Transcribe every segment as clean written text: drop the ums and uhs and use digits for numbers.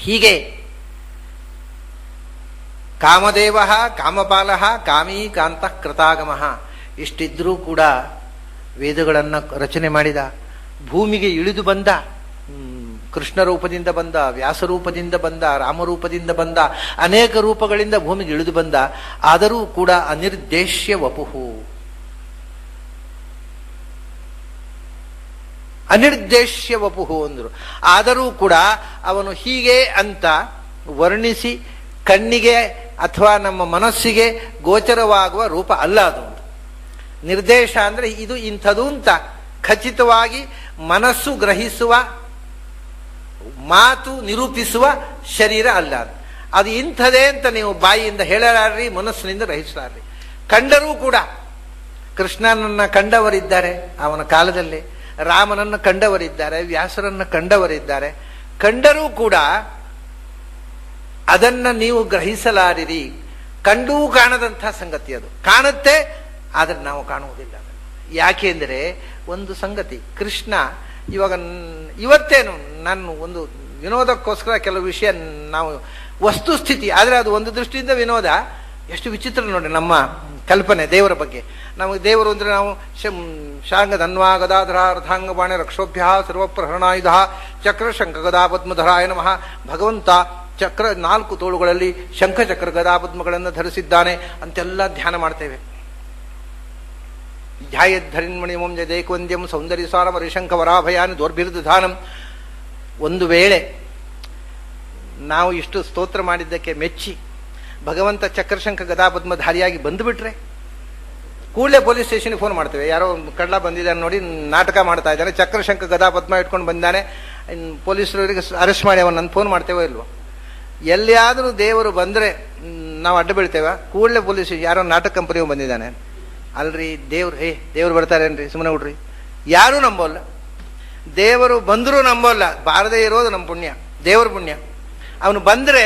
ಹೀಗೆ ಕಾಮದೇವ ಕಾಮಪಾಲ ಕಾಮೀ ಕಾಂತ ಕೃತಾಗಮ ಇಷ್ಟಿದ್ರೂ ಕೂಡ ವೇದಗಳನ್ನು ರಚನೆ ಮಾಡಿದ, ಭೂಮಿಗೆ ಇಳಿದು ಬಂದ, ಕೃಷ್ಣ ರೂಪದಿಂದ ಬಂದ, ವ್ಯಾಸರೂಪದಿಂದ ಬಂದ, ರಾಮರೂಪದಿಂದ ಬಂದ, ಅನೇಕ ರೂಪಗಳಿಂದ ಭೂಮಿಗೆ ಇಳಿದು ಬಂದ. ಆದರೂ ಕೂಡ ಅನಿರ್ದೇಶ್ಯ ವಪುಹು, ಅನಿರ್ದೇಶ್ಯ ವಪುಹು ಅಂದರು. ಆದರೂ ಕೂಡ ಅವನು ಹೀಗೆ ಅಂತ ವರ್ಣಿಸಿ ಕಣ್ಣಿಗೆ ಅಥವಾ ನಮ್ಮ ಮನಸ್ಸಿಗೆ ಗೋಚರವಾಗುವ ರೂಪ ಅಲ್ಲ ಅದು. ನಿರ್ದೇಶ ಅಂದರೆ ಇದು ಇಂಥದು ಅಂತ ಖಚಿತವಾಗಿ ಮನಸ್ಸು ಗ್ರಹಿಸುವ, ಮಾತು ನಿರೂಪಿಸುವ ಶರೀರ ಅಲ್ಲ. ಅದು ಇಂಥದೇ ಅಂತ ನೀವು ಬಾಯಿಯಿಂದ ಹೇಳಲಾರ್ರಿ, ಮನಸ್ಸಿನಿಂದ ಗ್ರಹಿಸಲಾರ್ರಿ. ಕಂಡರೂ ಕೂಡ ಕೃಷ್ಣನನ್ನು ಕಂಡವರಿದ್ದಾರೆ, ಅವನ ಕಾಲದಲ್ಲಿ ರಾಮನನ್ನು ಕಂಡವರಿದ್ದಾರೆ, ವ್ಯಾಸರನ್ನು ಕಂಡವರಿದ್ದಾರೆ. ಕಂಡರೂ ಕೂಡ ಅದನ್ನು ನೀವು ಗ್ರಹಿಸಲಾರಿರಿ. ಕಂಡೂ ಕಾಣದಂಥ ಸಂಗತಿ ಅದು. ಕಾಣುತ್ತೆ, ಆದರೆ ನಾವು ಕಾಣುವುದಿಲ್ಲ. ಯಾಕೆ ಅಂದರೆ ಒಂದು ಸಂಗತಿ, ಕೃಷ್ಣ ಇವತ್ತೇನು ನಾನು ಒಂದು ವಿನೋದಕ್ಕೋಸ್ಕರ ಕೆಲವು ವಿಷಯ ನಾವು ವಸ್ತುಸ್ಥಿತಿ, ಆದರೆ ಅದು ಒಂದು ದೃಷ್ಟಿಯಿಂದ ವಿನೋದ. ಎಷ್ಟು ವಿಚಿತ್ರ ನೋಡಿ ನಮ್ಮ ಕಲ್ಪನೆ ದೇವರ ಬಗ್ಗೆ. ನಮಗೆ ದೇವರು ಅಂದರೆ ನಾವು ಶಾಂಗ ಧನ್ವಾ ಗದಾಧರ ಅರ್ಧಾಂಗವಾಣಿ ರಕ್ಷೋಭ್ಯ ಸರ್ವಪ್ರಹರಣಾಯುಧ ಚಕ್ರ ಶಂಖ ಗದಾ ಪದ್ಮಧರಾಯ ನಮಃ. ಭಗವಂತ ಚಕ್ರ 4 ತೋಳುಗಳಲ್ಲಿ ಶಂಖ ಚಕ್ರ ಗದಾ ಪದ್ಮಗಳನ್ನು ಧರಿಸಿದ್ದಾನೆ ಅಂತೆಲ್ಲ ಧ್ಯಾನ ಮಾಡ್ತೇವೆ. ಧ್ಯಾಯದ್ಧರಿನ್ಮಣಿಮಂ ಜದೇಕವಂದ್ಯಂ ಸೌಂದರ್ಯ ಸಾರಂ ಹರಿಶಂಖ ವರಾಭಯಾನಿ ದೌರ್ಭಿರ್ಧಾನಂ. ಒಂದು ವೇಳೆ ನಾವು ಇಷ್ಟು ಸ್ತೋತ್ರ ಮಾಡಿದ್ದಕ್ಕೆ ಮೆಚ್ಚಿ ಭಗವಂತ ಚಕ್ರಶಂಖ ಗದಾಪದ್ಮಧಾರಿಯಾಗಿ ಬಂದುಬಿಟ್ರೆ ಕೂಡಲೇ ಪೊಲೀಸ್ ಸ್ಟೇಷನ್ಗೆ ಫೋನ್ ಮಾಡ್ತೇವೆ. ಯಾರೋ ಕಳ್ಳ ಬಂದಿದ್ದಾನೆ ನೋಡಿ, ನಾಟಕ ಮಾಡ್ತಾ ಇದ್ದಾನೆ, ಚಕ್ರಶಂಖ ಗದಾಪದ್ಮ ಇಟ್ಕೊಂಡು ಬಂದಾನೆ, ಪೊಲೀಸರವರಿಗೆ ಅರೆಸ್ಟ್ ಮಾಡಿ ಅವನನ್ನು ಫೋನ್ ಮಾಡ್ತೇವೋ ಇಲ್ವೋ? ಎಲ್ಲಿಯಾದರೂ ದೇವರು ಬಂದರೆ ನಾವು ಅಡ್ಡ ಬೀಳ್ತೇವೆ, ಕೂಡಲೇ ಪೊಲೀಸ್ ಯಾರೋ ನಾಟಕ ಕಂಪನಿಯು ಬಂದಿದ್ದಾನೆ ಅಲ್ರಿ, ದೇವ್ರು ಬರ್ತಾರೇನ್ರಿ, ಸುಮ್ಮನೆ ಬಿಡ್ರಿ. ಯಾರೂ ನಂಬೋಲ್ಲ, ದೇವರು ಬಂದರೂ ನಂಬೋಲ್ಲ. ಬಾರದೇ ಇರೋದು ನಮ್ಮ ಪುಣ್ಯ, ದೇವರ ಪುಣ್ಯ. ಅವನು ಬಂದರೆ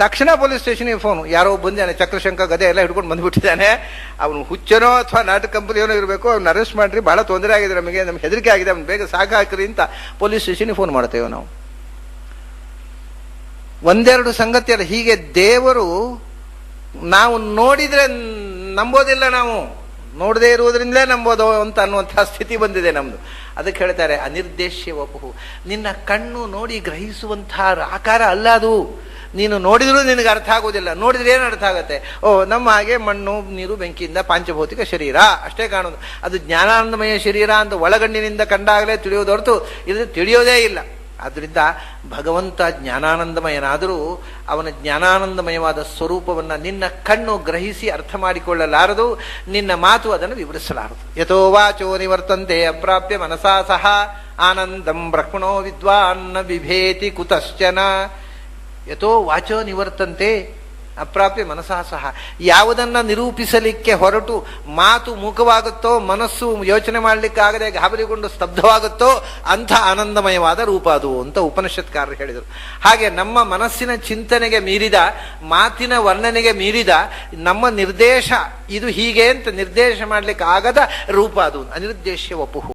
ತಕ್ಷಣ ಪೊಲೀಸ್ ಸ್ಟೇಷನ್ಗೆ ಫೋನು, ಯಾರೋ ಬಂದಿದ್ದಾನೆ ಚಕ್ರಶಂಖ ಗದೆ ಎಲ್ಲ ಹಿಡ್ಕೊಂಡು ಬಂದುಬಿಟ್ಟಿದ್ದಾನೆ, ಅವನು ಹುಚ್ಚನೋ ಅಥವಾ ನಾಟಕ ಕಂಪನಿಯವನೋ ಇರಬೇಕು, ಅವ್ನು ಅರೆಸ್ಟ್ ಮಾಡಿರಿ, ಭಾಳ ತೊಂದರೆ ಆಗಿದೆ, ನಮಗೆ ಹೆದರಿಕೆ ಆಗಿದೆ, ಅವ್ನು ಬೇಗ ಸಾಕು ಹಾಕಿರಿ ಅಂತ ಪೊಲೀಸ್ ಸ್ಟೇಷನ್ಗೆ ಫೋನ್ ಮಾಡ್ತೇವೆ ನಾವು. ಒಂದೆರಡು ಸಂಗತಿ ಅಲ್ಲ, ಹೀಗೆ ದೇವರು ನಾವು ನೋಡಿದರೆ ನಂಬೋದಿಲ್ಲ, ನಾವು ನೋಡದೇ ಇರುವುದರಿಂದಲೇ ನಂಬೋದು ಅಂತ ಅನ್ನುವಂಥ ಸ್ಥಿತಿ ಬಂದಿದೆ ನಮ್ಮದು. ಅದಕ್ಕೆ ಹೇಳ್ತಾರೆ ಅನಿರ್ದೇಶ್ಯ ವಪುಹು. ನಿನ್ನ ಕಣ್ಣು ನೋಡಿ ಗ್ರಹಿಸುವಂತಹ ಆಕಾರ ಅಲ್ಲ ಅದು. ನೀನು ನೋಡಿದರೂ ನಿನಗೆ ಅರ್ಥ ಆಗೋದಿಲ್ಲ. ನೋಡಿದ್ರೆ ಏನು ಅರ್ಥ ಆಗುತ್ತೆ? ನಮ್ಮ ಹಾಗೆ ಮಣ್ಣು ನೀರು ಬೆಂಕಿಯಿಂದ ಪಾಂಚಭೌತಿಕ ಶರೀರ ಅಷ್ಟೇ ಕಾಣೋದು. ಅದು ಜ್ಞಾನಾನಂದಮಯ ಶರೀರ ಅಂತ ಒಳಗಣ್ಣಿನಿಂದ ಕಂಡಾಗಲೇ ತಿಳಿಯೋದು ಹೊರತು ಇದು ತಿಳಿಯೋದೇ ಇಲ್ಲ. ಆದ್ದರಿಂದ ಭಗವಂತ ಜ್ಞಾನಾನಂದಮಯನಾದರೂ ಅವನ ಜ್ಞಾನಾನಂದಮಯವಾದ ಸ್ವರೂಪವನ್ನು ನಿನ್ನ ಕಣ್ಣು ಗ್ರಹಿಸಿ ಅರ್ಥ ಮಾಡಿಕೊಳ್ಳಲಾರದು, ನಿನ್ನ ಮಾತು ಅದನ್ನು ವಿವರಿಸಲಾರದು. ಯಥೋ ವಾಚೋ ನಿವರ್ತಂತೆ ಅಪ್ರಾಪ್ಯ ಮನಸಾ ಸಹ ಆನಂದಂ ಬ್ರಹ್ಮಣೋ ವಿದ್ವಾನ್ ಬಿಭೇತಿ ಕುತಶ್ಚನ. ಯಥೋ ವಾಚೋ ನಿವರ್ತಂತೆ ಅಪ್ರಾಪ್ಯ ಮನಸಾ ಸಹ. ಯಾವುದನ್ನು ನಿರೂಪಿಸಲಿಕ್ಕೆ ಹೊರಟು ಮಾತು ಮೂಕವಾಗುತ್ತೋ, ಮನಸ್ಸು ಯೋಚನೆ ಮಾಡಲಿಕ್ಕಾಗದೆ ಗಾಬರಿಗೊಂಡು ಸ್ತಬ್ಧವಾಗುತ್ತೋ ಅಂಥ ಆನಂದಮಯವಾದ ರೂಪ ಅದು ಅಂತ ಉಪನಿಷತ್ಕಾರರು ಹೇಳಿದರು. ಹಾಗೆ ನಮ್ಮ ಮನಸ್ಸಿನ ಚಿಂತನೆಗೆ ಮೀರಿದ, ಮಾತಿನ ವರ್ಣನೆಗೆ ಮೀರಿದ ನಮ್ಮ ನಿರ್ದೇಶ, ಇದು ಹೀಗೆ ಅಂತ ನಿರ್ದೇಶ ಮಾಡಲಿಕ್ಕೆ ಆಗದ ರೂಪ ಅದು ಅನಿರ್ದೇಶ್ಯ ವಪುಹು.